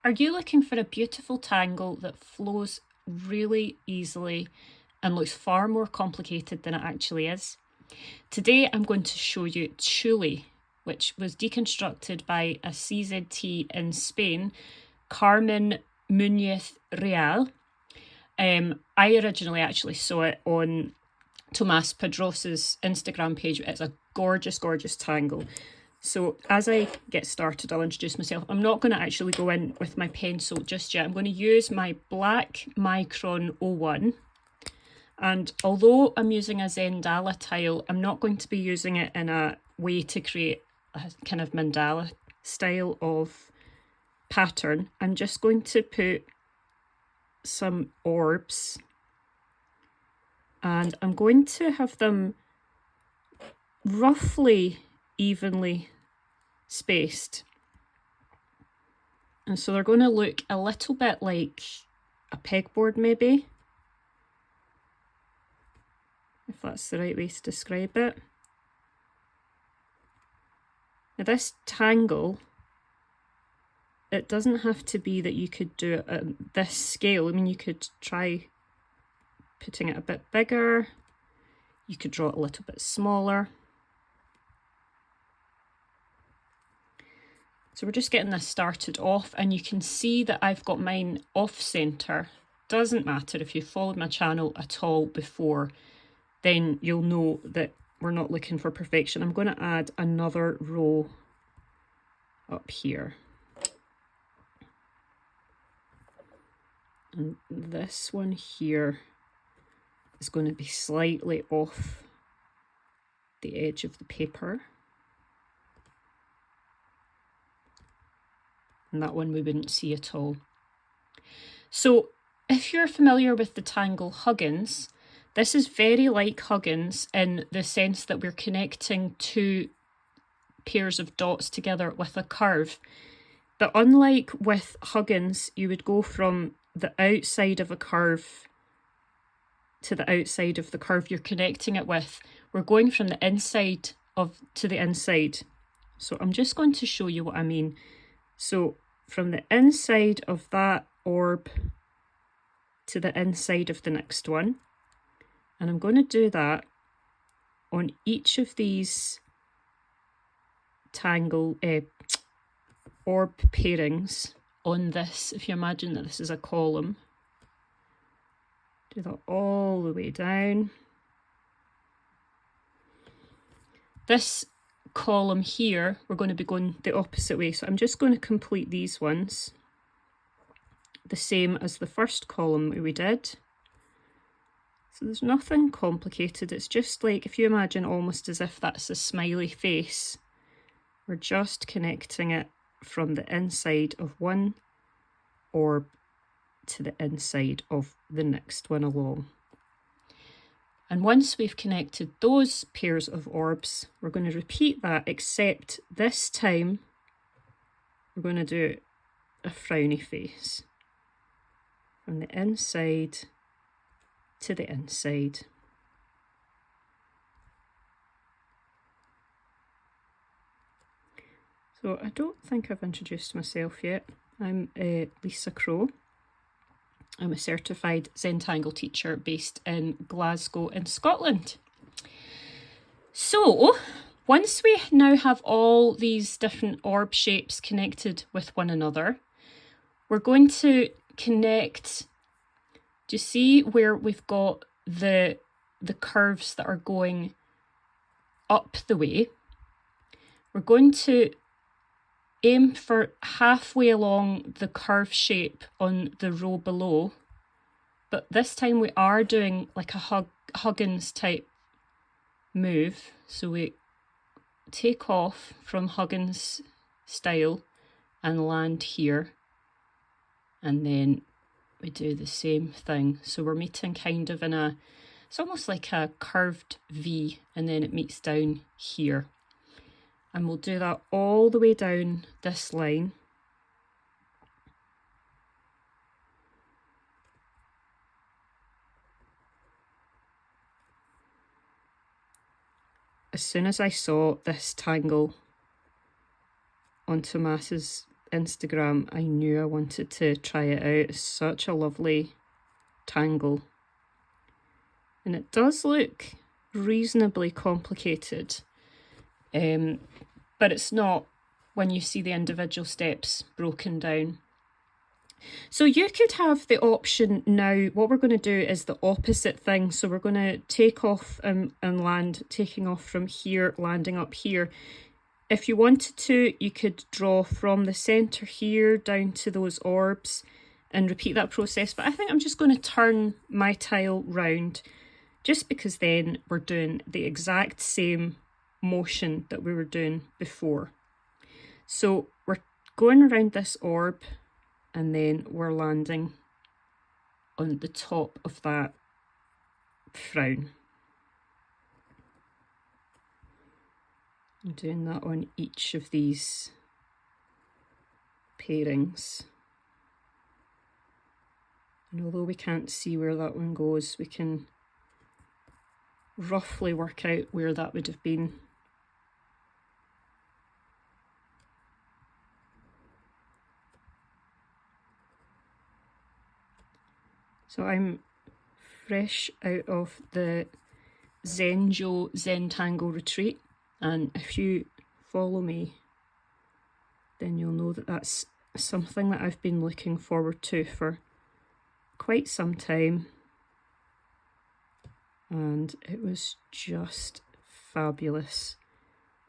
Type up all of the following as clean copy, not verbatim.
Are you looking for a beautiful tangle that flows really easily and looks far more complicated than it actually is? Today I'm going to show you Tuly, which was deconstructed by a CZT in Spain, Carmen Muñoz Real. I originally actually saw it on Tomas Pedros's Instagram page. It's a gorgeous, gorgeous tangle. So as I get started, I'll introduce myself. I'm not going to actually go in with my pencil just yet. I'm going to use my black Micron 01. And although I'm using a Zentangle tile, I'm not going to be using it in a way to create a kind of mandala style of pattern. I'm just going to put some orbs, and I'm going to have them roughly evenly spaced. And so they're going to look a little bit like a pegboard, maybe, if that's the right way to describe it. Now this tangle, it doesn't have to be that you could do it at this scale. I mean, you could try putting it a bit bigger. You could draw it a little bit smaller. So we're just getting this started off, and you can see that I've got mine off center. Doesn't matter if you followed my channel at all before, then you'll know that we're not looking for perfection. I'm going to add another row up here. And this one here is going to be slightly off the edge of the paper. And that one we wouldn't see at all. So if you're familiar with the Tangle Huggins, this is very like Huggins in the sense that we're connecting two pairs of dots together with a curve. But unlike with Huggins, you would go from the outside of a curve to the outside of the curve you're connecting it with. We're going from the inside to the inside. So I'm just going to show you what I mean. So from the inside of that orb to the inside of the next one. And I'm going to do that on each of these tangle orb pairings on this. If you imagine that this is a column, do that all the way down. This column here, we're going to be going the opposite way. So I'm just going to complete these ones the same as the first column we did. So there's nothing complicated. It's just like, if you imagine almost as if that's a smiley face, we're just connecting it from the inside of one orb to the inside of the next one along. And once we've connected those pairs of orbs, we're going to repeat that, except this time we're going to do a frowny face from the inside to the inside. So I don't think I've introduced myself yet. I'm Lisa Crow. I'm a certified Zentangle teacher based in Glasgow in Scotland. So once we now have all these different orb shapes connected with one another, we're going to connect. Do you see where we've got the curves that are going up the way? We're going to aim for halfway along the curve shape on the row below, but this time we are doing like a Huggins type move. So we take off from Huggins style and land here, and then we do the same thing. So we're meeting kind of in it's almost like a curved V, and then it meets down here. And we'll do that all the way down this line. As soon as I saw this tangle on Tomas's Instagram, I knew I wanted to try it out. It's such a lovely tangle. And it does look reasonably complicated, but it's not when you see the individual steps broken down. So you could have the option now, what we're going to do is the opposite thing. So we're going to take off and land, taking off from here, landing up here. If you wanted to, you could draw from the centre here down to those orbs and repeat that process. But I think I'm just going to turn my tile round, just because then we're doing the exact same motion that we were doing before. So we're going around this orb, and then we're landing on the top of that frown. I'm doing that on each of these pairings. And although we can't see where that one goes, we can roughly work out where that would have been. So I'm fresh out of the Zentangle retreat, and if you follow me, then you'll know that that's something that I've been looking forward to for quite some time, and it was just fabulous.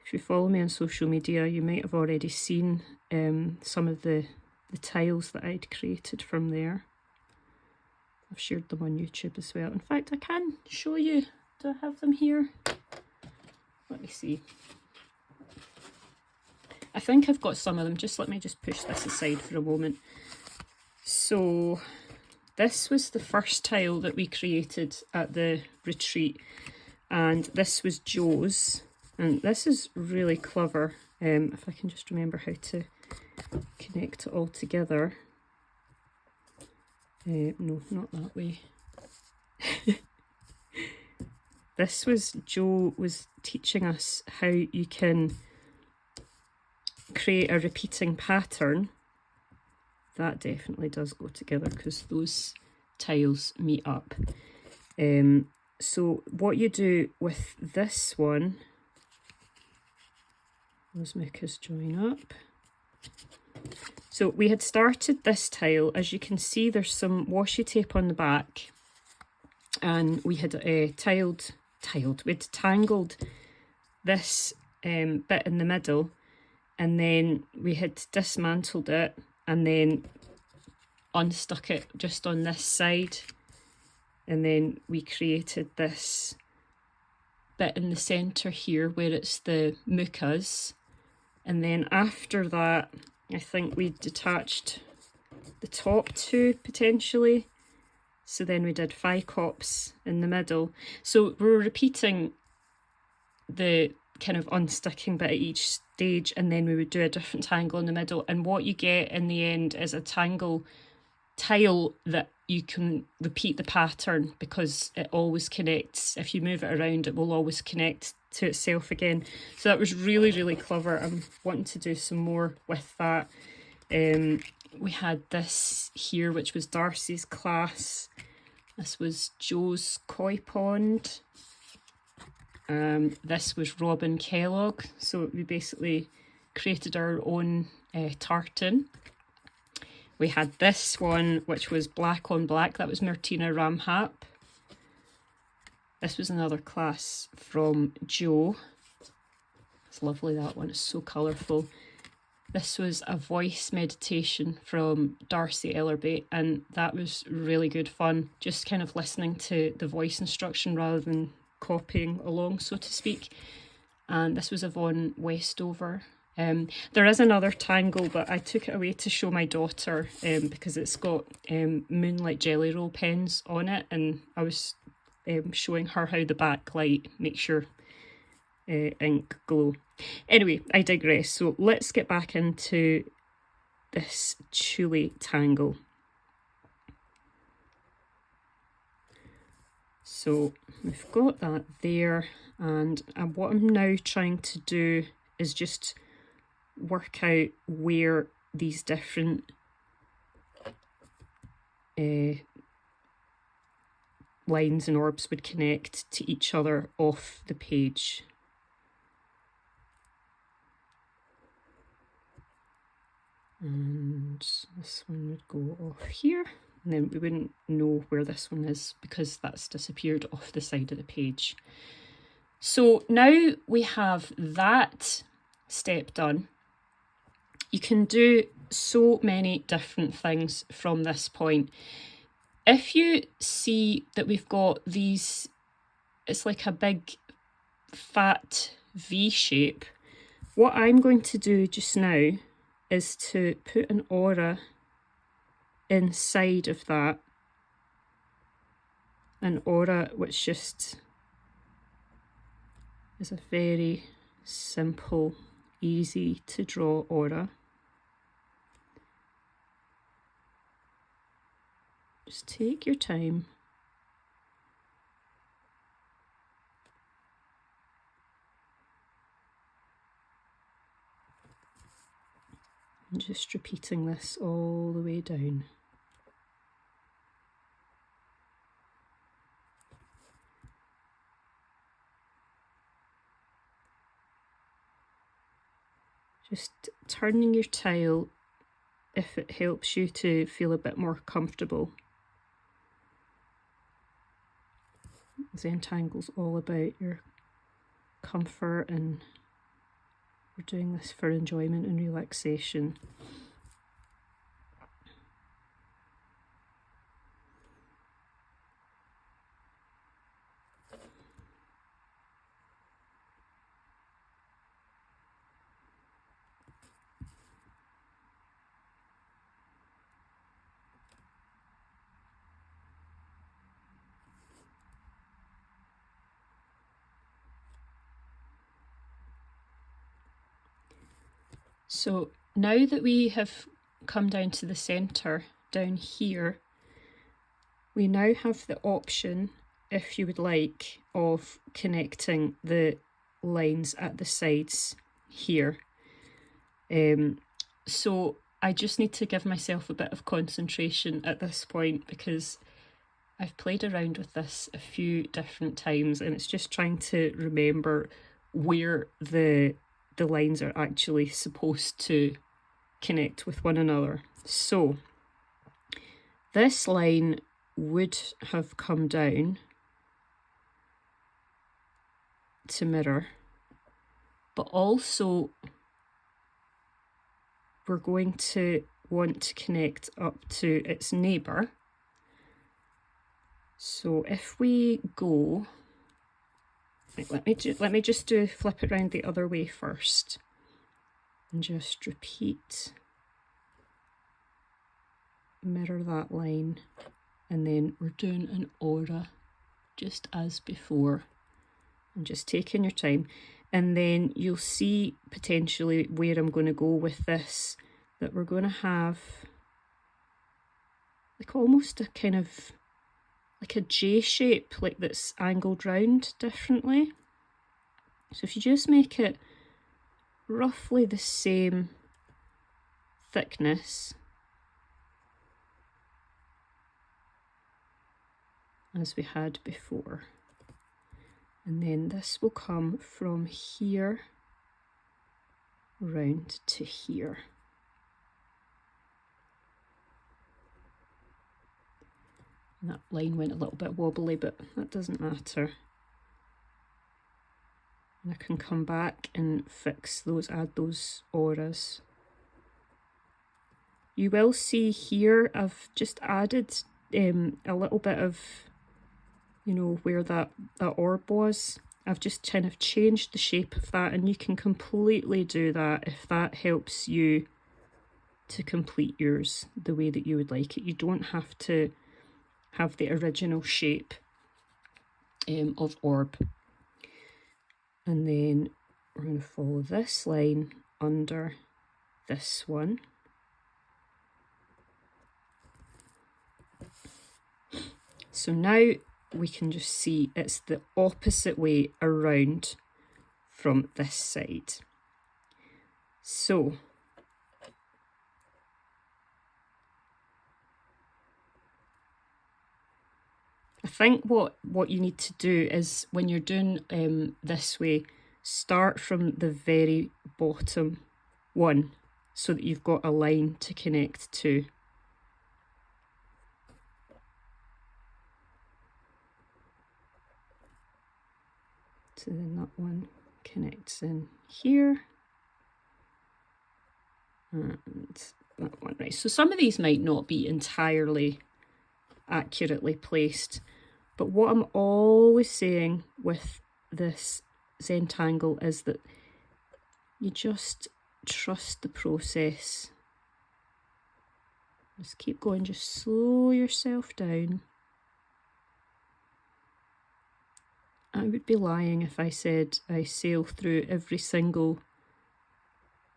If you follow me on social media, you might have already seen some of the tiles that I'd created from there. I've shared them on YouTube as well. In fact, I can show you. Do I have them here? Let me see. I think I've got some of them. Just let me just push this aside for a moment. So this was the first tile that we created at the retreat, and this was Joe's, and this is really clever. If I can just remember how to connect it all together. No, not that way. This was, Joe was teaching us how you can create a repeating pattern. That definitely does go together because those tiles meet up. So what you do with this one, those mucus join up. So we had started this tile. As you can see, there's some washi tape on the back, and we had we'd tangled this bit in the middle, and then we had dismantled it and then unstuck it just on this side, and then we created this bit in the centre here where it's the mucus, and then after that I think we detached the top two potentially, so then we did phycops in the middle. So we're repeating the kind of unsticking bit at each stage, and then we would do a different tangle in the middle, and what you get in the end is a tangle tile that you can repeat the pattern because it always connects. If you move it around, it will always connect to itself again. So that was really, really clever. I'm wanting to do some more with that. We had this here, which was Darcy's class. This was Joe's koi pond. This was Robin Kellogg. So we basically created our own tartan. We had this one, which was black on black. That was Martina Ramhap. This was another class from Joe. It's lovely, that one. It's so colourful. This was a voice meditation from Darcy Ellerby, and that was really good fun. Just kind of listening to the voice instruction rather than copying along, so to speak. And this was Yvonne Westover. There is another tangle, but I took it away to show my daughter because it's got Moonlight Jelly Roll pens on it, and I was showing her how the backlight makes your ink glow. Anyway, I digress. So let's get back into this Tuly tangle. So we've got that there, and what I'm now trying to do is just work out where these different lines and orbs would connect to each other off the page. And this one would go off here, and then we wouldn't know where this one is because that's disappeared off the side of the page. So now we have that step done. You can do so many different things from this point. If you see that we've got these, it's like a big fat V shape, what I'm going to do just now is to put an aura inside of that, an aura which just is a very simple, easy to draw aura. Just take your time. And just repeating this all the way down. Just turning your tile if it helps you to feel a bit more comfortable. Zentangle's all about your comfort, and we're doing this for enjoyment and relaxation. So now that we have come down to the centre down here, we now have the option, if you would like, of connecting the lines at the sides here. So I just need to give myself a bit of concentration at this point because I've played around with this a few different times, and it's just trying to remember where the lines are actually supposed to connect with one another. So this line would have come down to mirror, but also we're going to want to connect up to its neighbour. So if we go, let me just flip it around the other way first and just repeat, mirror that line, and then we're doing an aura just as before, and just taking your time. And then you'll see potentially where I'm going to go with this, that we're going to have like almost a kind of like a J shape, like that's angled round differently. So if you just make it roughly the same thickness as we had before, and then this will come from here round to here. And that line went a little bit wobbly, but that doesn't matter. And I can come back and fix those, add those auras. You will see here I've just added a little bit of, you know, where that orb was. I've just kind of changed the shape of that, and you can completely do that if that helps you to complete yours the way that you would like it. You don't have to have the original shape of orb. And then we're going to follow this line under this one. So now we can just see it's the opposite way around from this side. So think what you need to do is when you're doing this way, start from the very bottom one so that you've got a line to connect to. So then that one connects in here. And that one, right. So some of these might not be entirely accurately placed, but what I'm always saying with this Zentangle is that you just trust the process. Just keep going, just slow yourself down. I would be lying if I said I sail through every single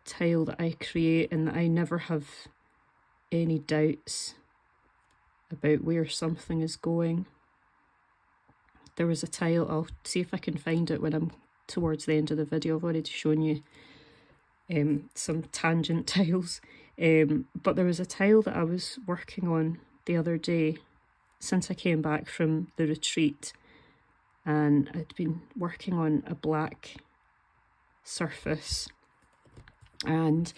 tile that I create and that I never have any doubts about where something is going. There was a tile, I'll see if I can find it when I'm towards the end of the video. I've already shown you some tangent tiles, but there was a tile that I was working on the other day since I came back from the retreat, and I'd been working on a black surface, and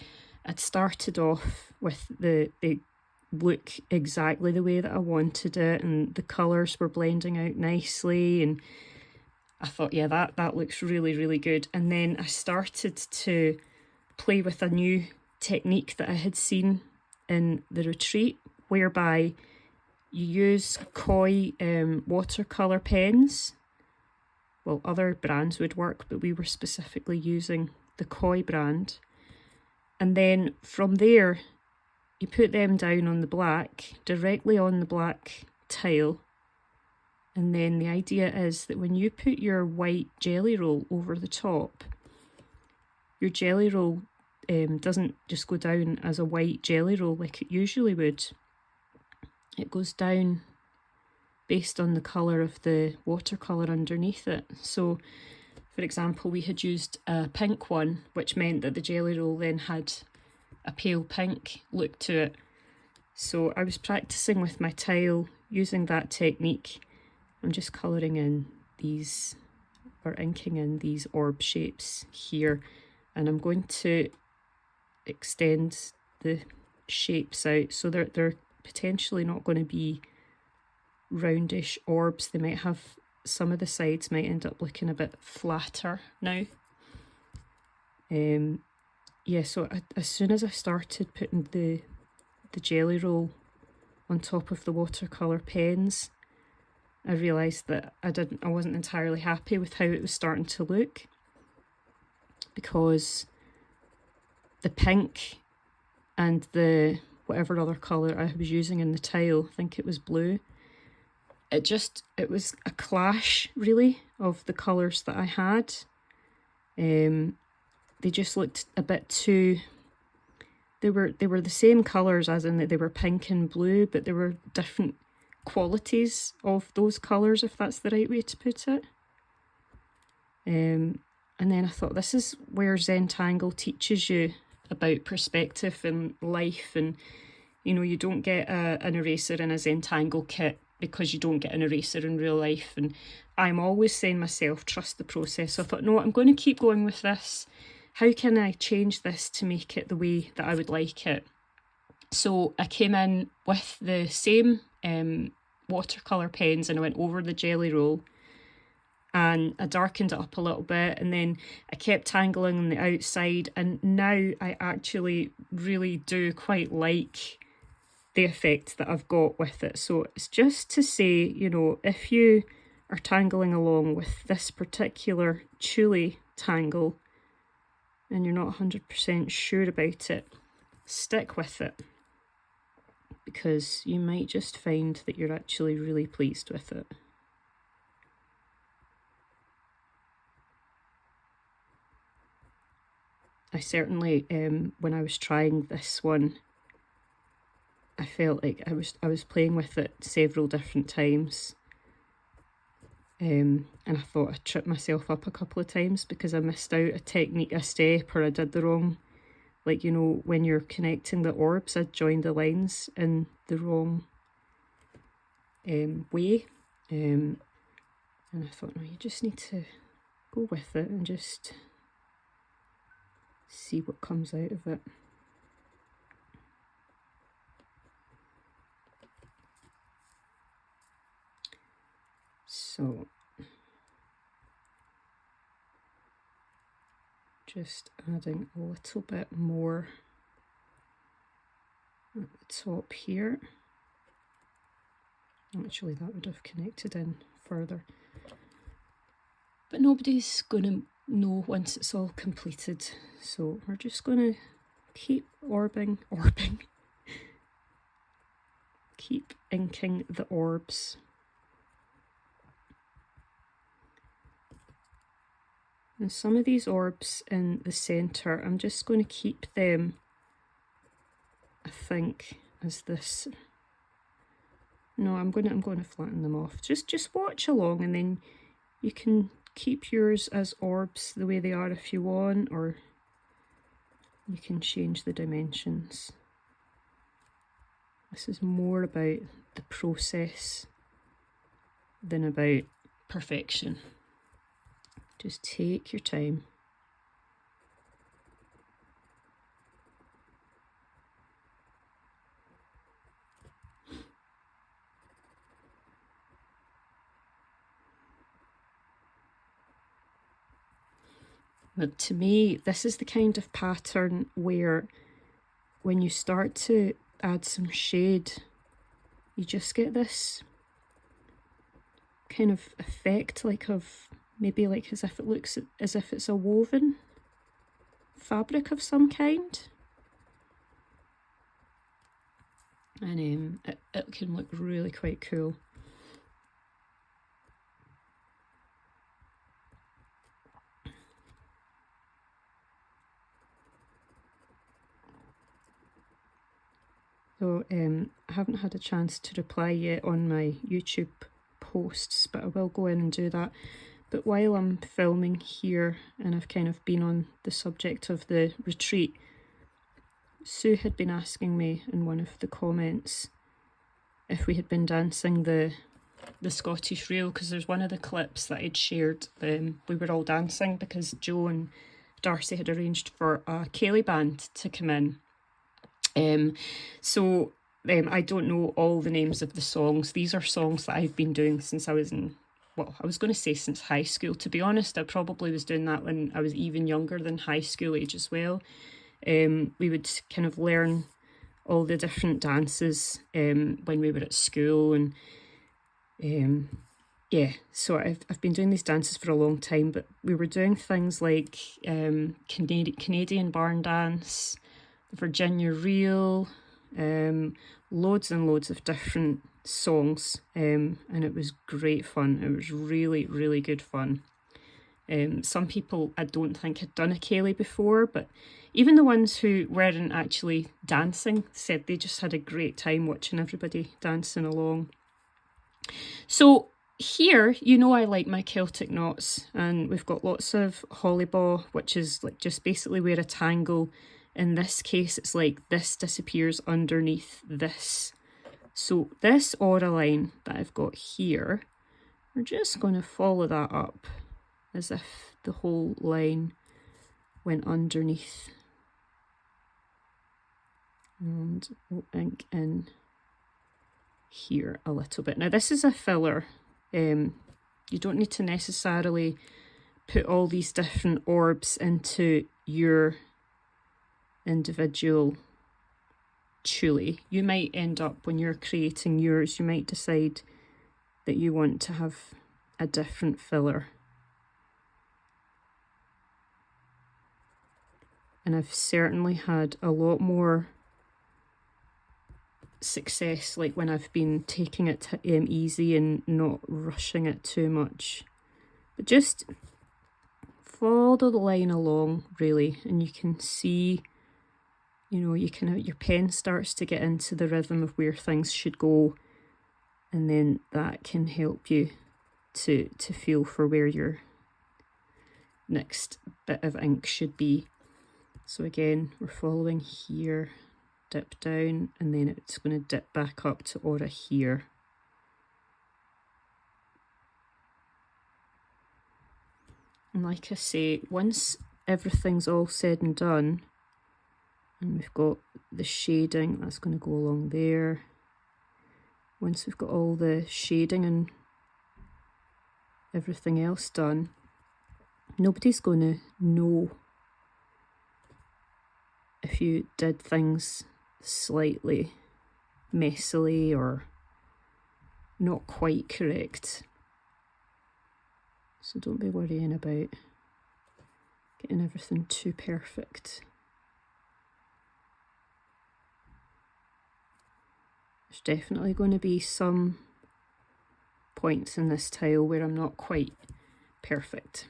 I'd started off with the look exactly the way that I wanted it, and the colours were blending out nicely, and I thought, yeah, that looks really, really good. And then I started to play with a new technique that I had seen in the retreat, whereby you use koi watercolour pens. Well, other brands would work, but we were specifically using the koi brand. And then from there, you put them down on the black, directly on the black tile. And then the idea is that when you put your white jelly roll over the top, your jelly roll doesn't just go down as a white jelly roll like it usually would. It goes down based on the colour of the watercolour underneath it. So, for example, we had used a pink one, which meant that the jelly roll then had a pale pink look to it. So I was practising with my tile using that technique. I'm just colouring in these, or inking in these orb shapes here, and I'm going to extend the shapes out so they're potentially not going to be roundish orbs. They might have, some of the sides might end up looking a bit flatter now. Yeah, so as soon as I started putting the jelly roll on top of the watercolour pens, I realised that I wasn't entirely happy with how it was starting to look, because the pink and the whatever other colour I was using in the tile, I think it was blue, it was a clash really of the colours that I had. They just looked a bit too, they were the same colours, as in that they were pink and blue, but there were different qualities of those colours, if that's the right way to put it. And then I thought, this is where Zentangle teaches you about perspective and life, and you know, you don't get an eraser in a Zentangle kit because you don't get an eraser in real life. And I'm always saying myself, trust the process. So I thought, no, I'm going to keep going with this. How can I change this to make it the way that I would like it? So I came in with the same watercolour pens, and I went over the jelly roll and I darkened it up a little bit, and then I kept tangling on the outside, and now I actually really do quite like the effect that I've got with it. So it's just to say, you know, if you are tangling along with this particular Tuly tangle and you're not 100% sure about it, stick with it, because you might just find that you're actually really pleased with it. I certainly, when I was trying this one, I felt like I was playing with it several different times, and I thought I tripped myself up a couple of times because I missed out a step, or I did the wrong, like, you know, when you're connecting the orbs, I joined the lines in the wrong way. And I thought, no, you just need to go with it and just see what comes out of it. So just adding a little bit more at the top here. Actually, that would have connected in further. But nobody's going to know once it's all completed. So we're just going to keep orbing. Keep inking the orbs. And some of these orbs in the centre, I'm just going to keep them, I think, as this. No, I'm going to flatten them off. Just watch along, and then you can keep yours as orbs the way they are if you want, or you can change the dimensions. This is more about the process than about perfection. Just take your time. But to me, this is the kind of pattern where when you start to add some shade, you just get this kind of effect, like of maybe like as if it looks as if it's a woven fabric of some kind. And it can look really quite cool. So I haven't had a chance to reply yet on my YouTube posts, but I will go in and do that. But while I'm filming here, and I've kind of been on the subject of the retreat, Sue had been asking me in one of the comments if we had been dancing the Scottish reel, because there's one of the clips that I'd shared. We were all dancing because Joe and Darcy had arranged for a Ceilidh band to come in. So I don't know all the names of the songs. These are songs that I've been doing since I was in, well, I was going to say since high school. To be honest, I probably was doing that when I was even younger than high school age as well. We would kind of learn all the different dances when we were at school, and yeah, so I've been doing these dances for a long time, but we were doing things like Canadian barn dance, Virginia reel, loads and loads of different songs, and it was great fun. It was really, really good fun. Some people I don't think had done a Ceilidh before, but even the ones who weren't actually dancing said they just had a great time watching everybody dancing along. So here, you know, I like my Celtic knots, and we've got lots of hollybaw, which is like just basically where a tangle. In this case, it's like this disappears underneath this. So this aura line that I've got here, we're just going to follow that up as if the whole line went underneath. And we'll ink in here a little bit. Now this is a filler. You don't need to necessarily put all these different orbs into your individual Tuly. You might end up, when you're creating yours, you might decide that you want to have a different filler. And I've certainly had a lot more success like when I've been taking it easy and not rushing it too much, but just follow the line along really, and you can see, you know, your pen starts to get into the rhythm of where things should go, and then that can help you to feel for where your next bit of ink should be. So again, we're following here, dip down, and then it's going to dip back up to aura here. And like I say, once everything's all said and done, and we've got the shading, that's going to go along there. Once we've got all the shading and everything else done, nobody's going to know if you did things slightly messily or not quite correct. So don't be worrying about getting everything too perfect. There's definitely going to be some points in this tile where I'm not quite perfect.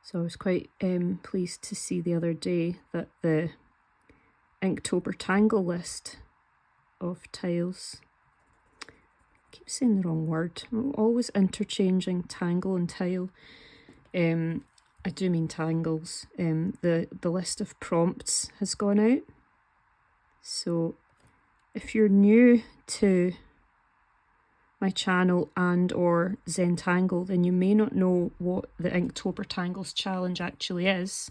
So I was quite pleased to see the other day that the Inktober Tangle list of tiles, I keep saying the wrong word, I'm always interchanging tangle and tile. I do mean tangles. The list of prompts has gone out. So if you're new to my channel and or Zentangle, then you may not know what the Inktober Tangles challenge actually is.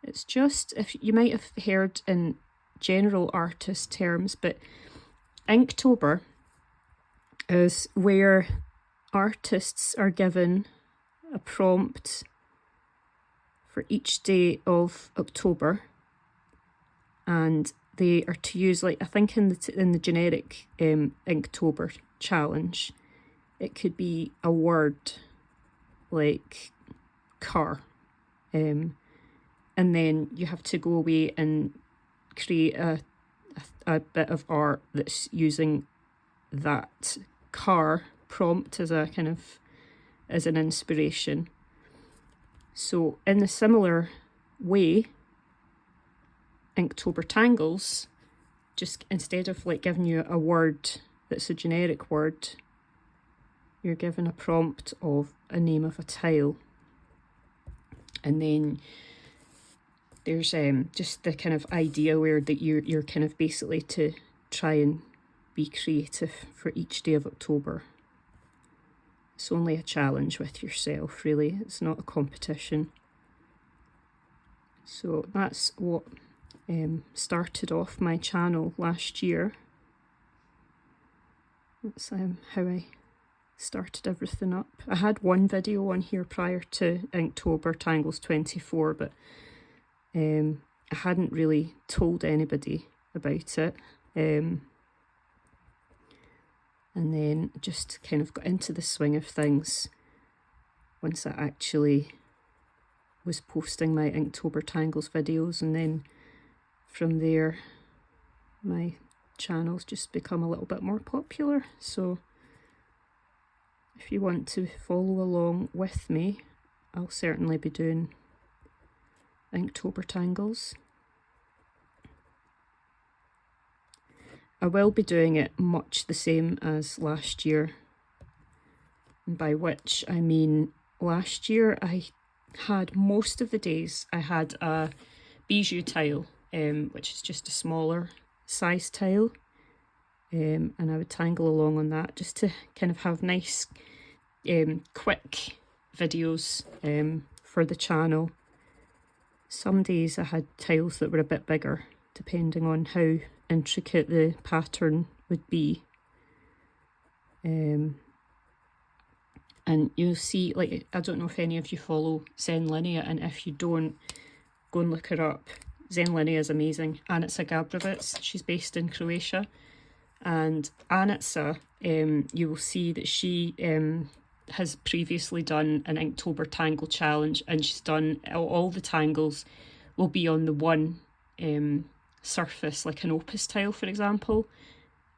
It's just, if you might have heard in general artist terms, but Inktober is where artists are given a prompt for each day of October, and they are to use, like I think in the generic Inktober challenge, it could be a word like car, and then you have to go away and create a bit of art that's using that car prompt as a kind of as an inspiration. So in a similar way, Inktober Tangles, just instead of like giving you a word that's a generic word, you're given a prompt of a name of a tile, and then there's just the kind of idea where that you're kind of basically to try and be creative for each day of October. It's only a challenge with yourself, really. It's not a competition. So that's what started off my channel last year. That's how I started everything up. I had one video on here prior to Inktober Tangles 24, but I hadn't really told anybody about it. And then just kind of got into the swing of things once I actually was posting my Inktober Tangles videos, and then from there my channel's just become a little bit more popular. So if you want to follow along with me, I'll certainly be doing Inktober Tangles. I will be doing it much the same as last year, by which I mean last year I had most of the days I had a bijou tile, which is just a smaller size tile, and I would tangle along on that just to kind of have nice quick videos for the channel. Some days I had tiles that were a bit bigger, depending on how intricate the pattern would be. And you'll see, like, I don't know if any of you follow Zenlinea, and if you don't, go and look her up. Zenlinea is amazing. Anica Gabrovitz, she's based in Croatia. And Anica, you will see that she has previously done an Inktober Tangle challenge, and she's done all the tangles will be on the one surface, like an opus tile, for example.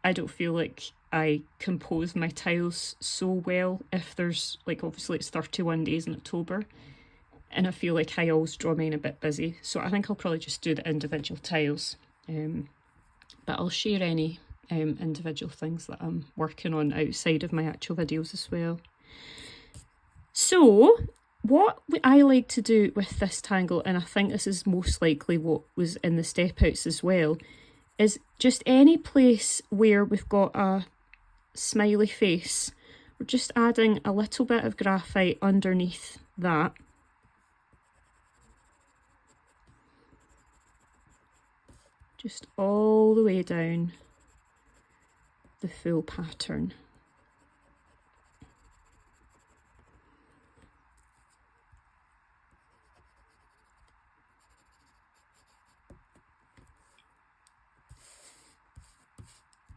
I don't feel like I compose my tiles so well if there's, like, obviously it's 31 days in October, and I feel like I always draw mine a bit busy, so I think I'll probably just do the individual tiles, but I'll share any individual things that I'm working on outside of my actual videos as well. So what I like to do with this tangle, and I think this is most likely what was in the step outs as well, is just any place where we've got a smiley face, we're just adding a little bit of graphite underneath that. Just all the way down the full pattern.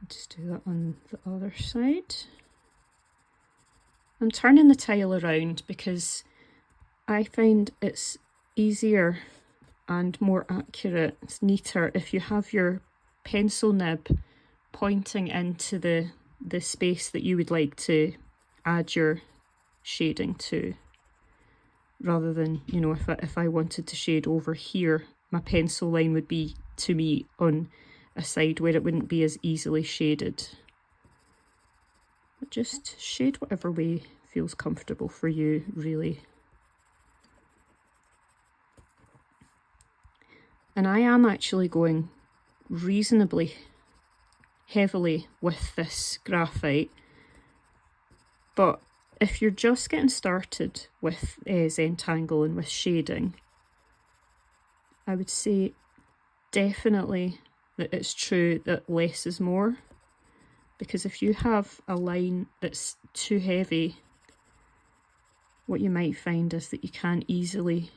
Just do that on the other side. I'm turning the tile around because I find it's easier and more accurate, it's neater if you have your pencil nib pointing into the space that you would like to add your shading to, rather than, you know, if I wanted to shade over here, my pencil line would be, to me, on a side where it wouldn't be as easily shaded. But just shade whatever way feels comfortable for you, really. And I am actually going reasonably heavily with this graphite, but if you're just getting started with Zentangle and with shading, I would say definitely that it's true that less is more, because if you have a line that's too heavy, what you might find is that you can't easily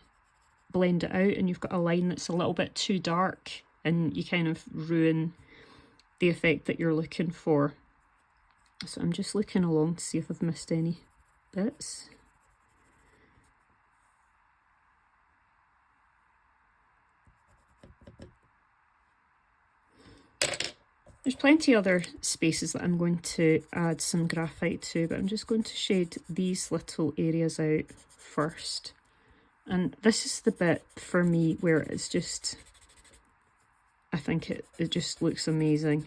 blend it out, and you've got a line that's a little bit too dark and you kind of ruin the effect that you're looking for. So I'm just looking along to see if I've missed any bits. There's plenty other spaces that I'm going to add some graphite to, but I'm just going to shade these little areas out first. And this is the bit for me where it's just, I think it just looks amazing.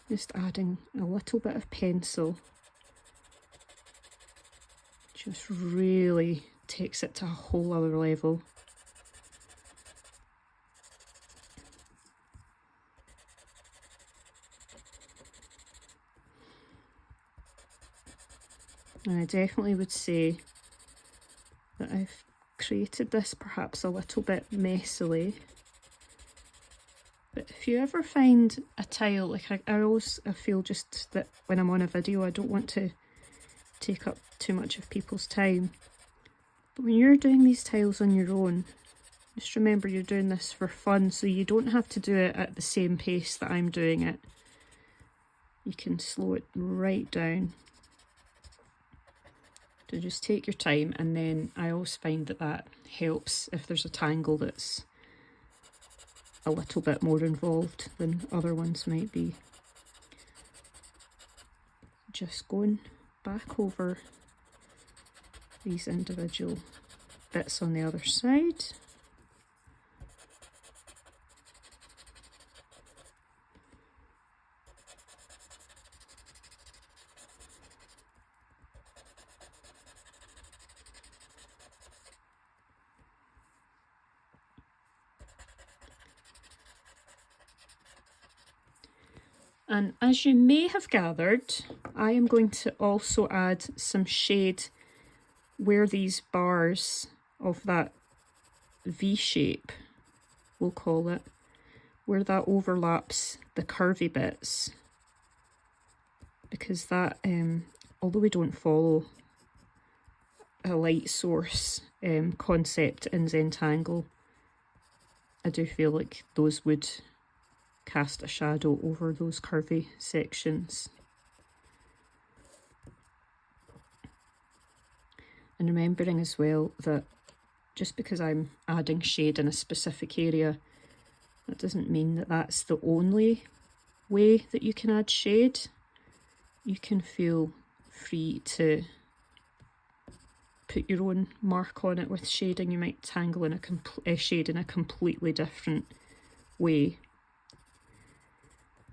Just adding a little bit of pencil just really takes it to a whole other level. And I definitely would say that I've created this perhaps a little bit messily. But if you ever find a tile, like I feel just that when I'm on a video, I don't want to take up too much of people's time. But when you're doing these tiles on your own, just remember you're doing this for fun, so you don't have to do it at the same pace that I'm doing it. You can slow it right down. So just take your time, and then I always find that that helps if there's a tangle that's a little bit more involved than other ones might be. Just going back over these individual bits on the other side. And as you may have gathered, I am going to also add some shade where these bars of that V shape, we'll call it, where that overlaps the curvy bits. Because that, although we don't follow a light source concept in Zentangle, I do feel like those would cast a shadow over those curvy sections. And remembering as well that just because I'm adding shade in a specific area, that doesn't mean that that's the only way that you can add shade. You can feel free to put your own mark on it with shading. You might tangle in a shade in a completely different way.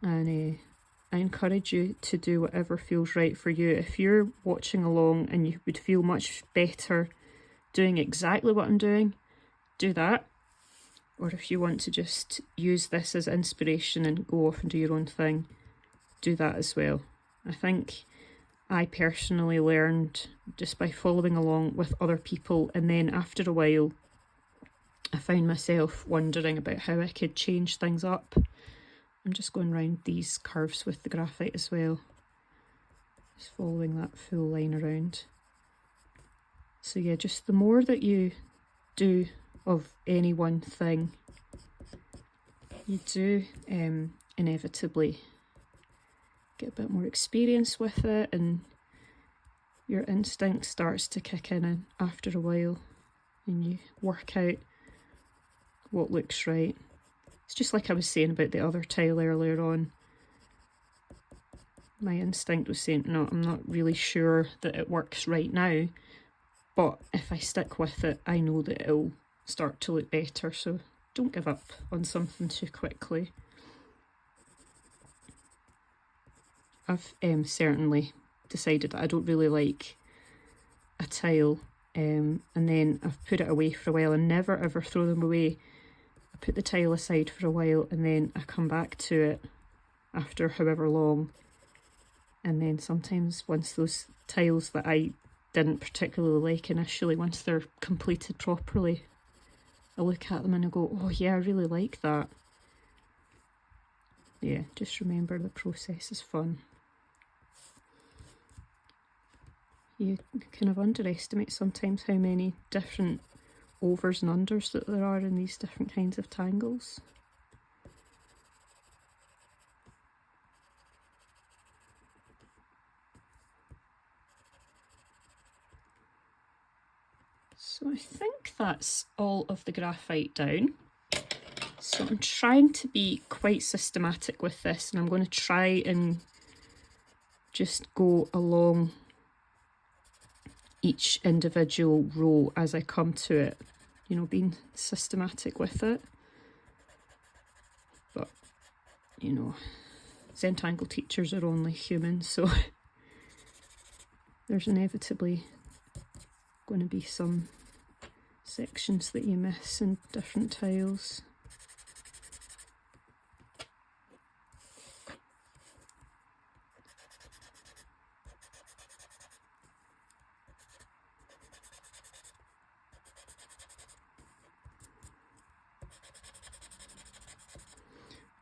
And I encourage you to do whatever feels right for you. If you're watching along and you would feel much better doing exactly what I'm doing, do that. Or if you want to just use this as inspiration and go off and do your own thing, do that as well. I think I personally learned just by following along with other people, and then after a while I found myself wondering about how I could change things up. I'm just going around these curves with the graphite as well, just following that full line around. So yeah, just the more that you do of any one thing, you do inevitably get a bit more experience with it, and your instinct starts to kick in after a while, and you work out what looks right. It's just like I was saying about the other tile earlier on. My instinct was saying, no, I'm not really sure that it works right now, but if I stick with it, I know that it'll start to look better. So don't give up on something too quickly. I've certainly decided that I don't really like a tile, and then I've put it away for a while and never ever throw them away. I put the tile aside for a while and then I come back to it after however long, and then sometimes once those tiles that I didn't particularly like initially, once they're completed properly, I look at them and I go, oh yeah, I really like that. Yeah, just remember the process is fun. You kind of underestimate sometimes how many different overs and unders that there are in these different kinds of tangles. So I think that's all of the graphite down. So I'm trying to be quite systematic with this, and I'm going to try and just go along each individual row as I come to it, you know, being systematic with it. But, you know, Zentangle teachers are only human, so there's inevitably going to be some sections that you miss in different tiles.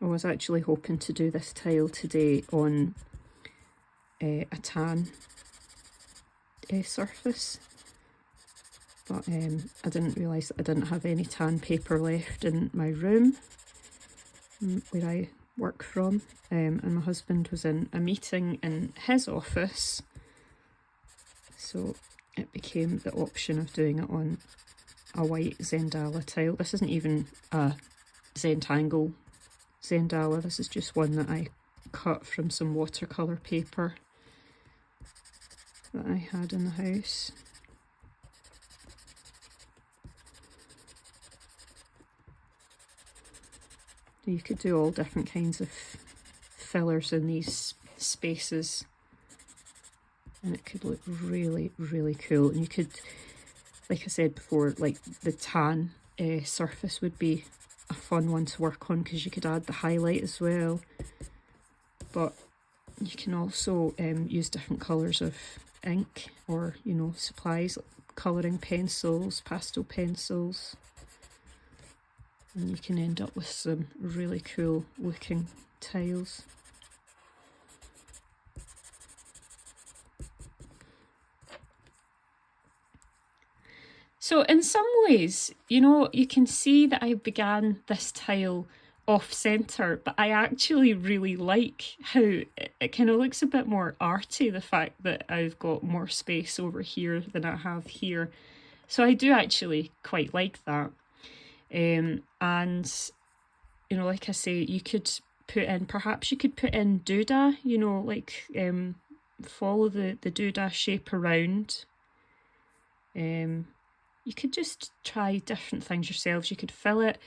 I was actually hoping to do this tile today on a tan surface, but I didn't realise that I didn't have any tan paper left in my room where I work from, and my husband was in a meeting in his office, so it became the option of doing it on a white Zentangle tile. This isn't even a Zentangle Zentangle, this is just one that I cut from some watercolour paper that I had in the house. You could do all different kinds of fillers in these spaces, and it could look really, really cool. And you could, like I said before, like the tan surface would be a fun one to work on because you could add the highlight as well. But you can also use different colours of ink, or, you know, supplies like colouring pencils, pastel pencils, and you can end up with some really cool looking tiles. So in some ways, you know, you can see that I began this tile off centre, but I actually really like how it kind of looks a bit more arty, the fact that I've got more space over here than I have here. So I do actually quite like that. And, you know, like I say, you could put in, perhaps you could put in doodah, you know, like follow the doodah shape around. You could just try different things yourselves. You could fill it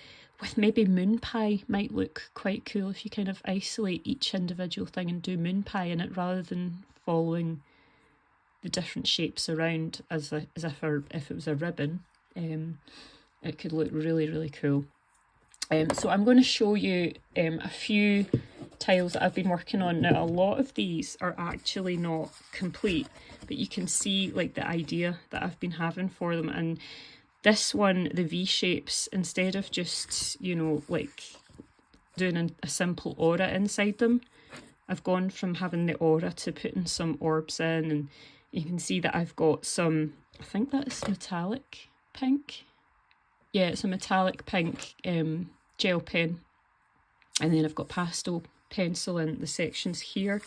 with maybe moon pie, might look quite cool if you kind of isolate each individual thing and do moon pie in it rather than following the different shapes around as if it was a ribbon. It could look really, really cool. So I'm going to show you a few tiles that I've been working on. Now, a lot of these are actually not complete, but you can see like the idea that I've been having for them. And this one, the V shapes, instead of just, you know, like doing a simple aura inside them, I've gone from having the aura to putting some orbs in, and you can see that I've got some, I think that's metallic pink. Yeah, it's a metallic pink gel pen. And then I've got pastel pencil in the sections here.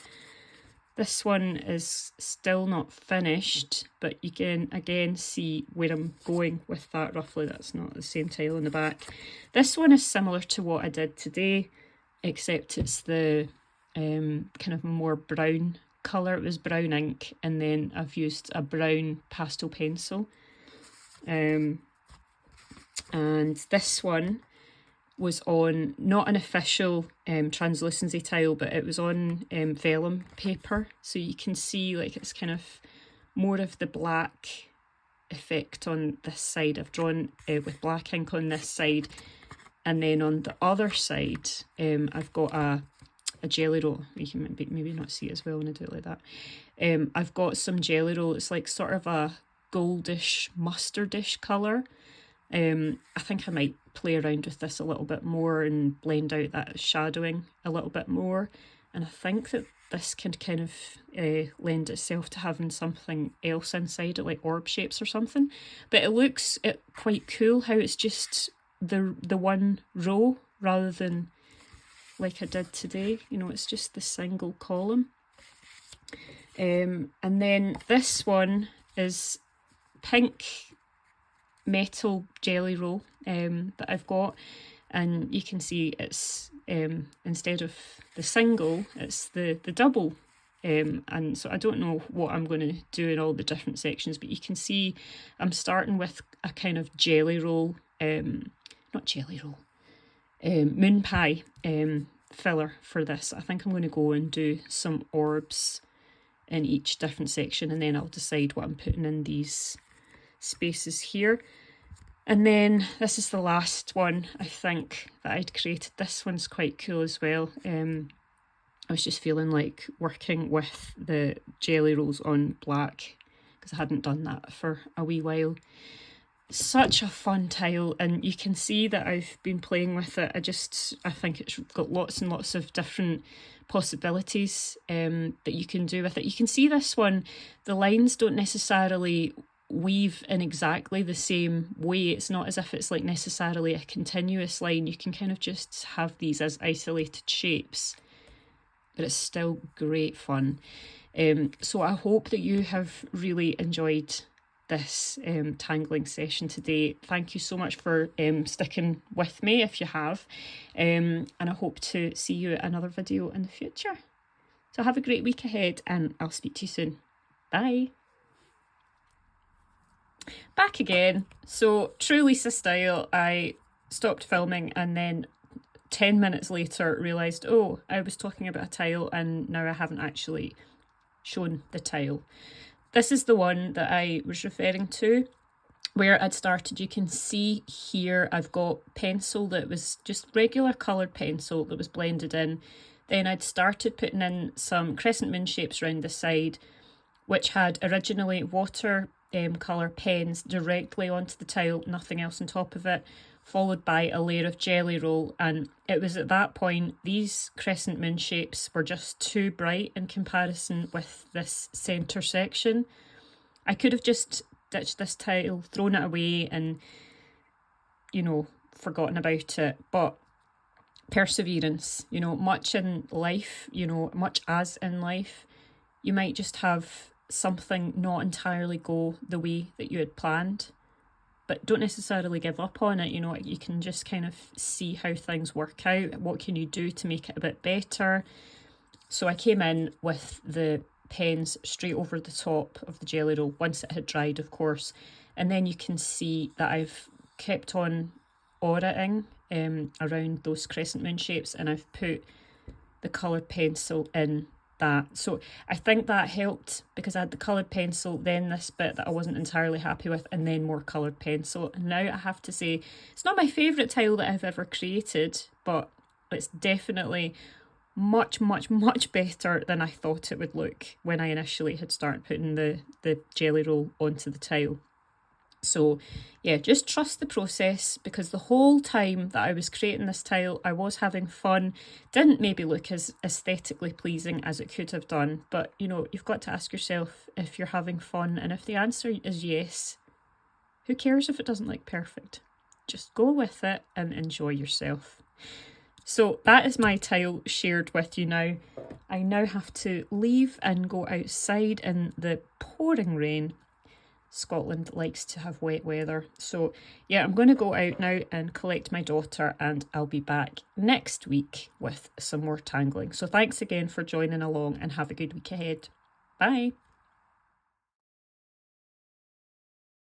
This one is still not finished, but you can again see where I'm going with that roughly. That's not the same tile in the back. This one is similar to what I did today, except it's the kind of more brown colour. It was brown ink, and then I've used a brown pastel pencil. And this one was on not an official translucency tile, but it was on vellum paper, so you can see like it's kind of more of the black effect on this side. I've drawn with black ink on this side, and then on the other side I've got a jelly roll. You can maybe not see it as well when I do it like that. I've got some jelly roll. It's like sort of a goldish mustardish colour. I think I might play around with this a little bit more and blend out that shadowing a little bit more, and I think that this can kind of lend itself to having something else inside it, like orb shapes or something. But it looks quite cool how it's just the one row rather than like I did today. You know, it's just the single column. And then this one is pink metal jelly roll that I've got, and you can see it's instead of the single, it's the double, and so I don't know what I'm going to do in all the different sections, but you can see I'm starting with a kind of jelly roll, not jelly roll, moon pie filler for this. I think I'm going to go and do some orbs in each different section, and then I'll decide what I'm putting in these spaces here. And then this is the last one I think that I'd created. This one's quite cool as well. I was just feeling like working with the jelly rolls on black because I hadn't done that for a wee while. Such a fun tile, and you can see that I've been playing with it. I think it's got lots and lots of different possibilities that you can do with it. You can see this one, the lines don't necessarily weave in exactly the same way. It's not as if it's like necessarily a continuous line. You can kind of just have these as isolated shapes, but it's still great fun. So I hope that you have really enjoyed this tangling session today. Thank you so much for sticking with me if you have, and I hope to see you at another video in the future. So have a great week ahead, and I'll speak to you soon. Bye. Back again. So true Lisa style, I stopped filming and then 10 minutes later realised, oh, I was talking about a tile and now I haven't actually shown the tile. This is the one that I was referring to where I'd started. You can see here I've got pencil that was just regular coloured pencil that was blended in. Then I'd started putting in some crescent moon shapes around the side, which had originally water colour pens directly onto the tile, nothing else on top of it, followed by a layer of jelly roll. And it was at that point these crescent moon shapes were just too bright in comparison with this centre section. I could have just ditched this tile, thrown it away and, you know, forgotten about it, but perseverance, you know, much in life, you know, much as in life, you might just have something not entirely go the way that you had planned, but don't necessarily give up on it. You know, you can just kind of see how things work out. What can you do to make it a bit better? So I came in with the pens straight over the top of the jelly roll once it had dried, of course, and then you can see that I've kept on aura-ing around those crescent moon shapes, and I've put the coloured pencil in that. So I think that helped because I had the coloured pencil, then this bit that I wasn't entirely happy with, and then more coloured pencil. And now I have to say, it's not my favourite tile that I've ever created, but it's definitely much, much, much better than I thought it would look when I initially had started putting the jelly roll onto the tile. So yeah, just trust the process, because the whole time that I was creating this tile, I was having fun. Didn't maybe look as aesthetically pleasing as it could have done, but you know, you've got to ask yourself if you're having fun, and if the answer is yes, who cares if it doesn't look perfect? Just go with it and enjoy yourself. So that is my tile shared with you now. I now have to leave and go outside in the pouring rain. Scotland likes to have wet weather. So yeah, I'm going to go out now and collect my daughter, and I'll be back next week with some more tangling. So thanks again for joining along, and have a good week ahead. Bye.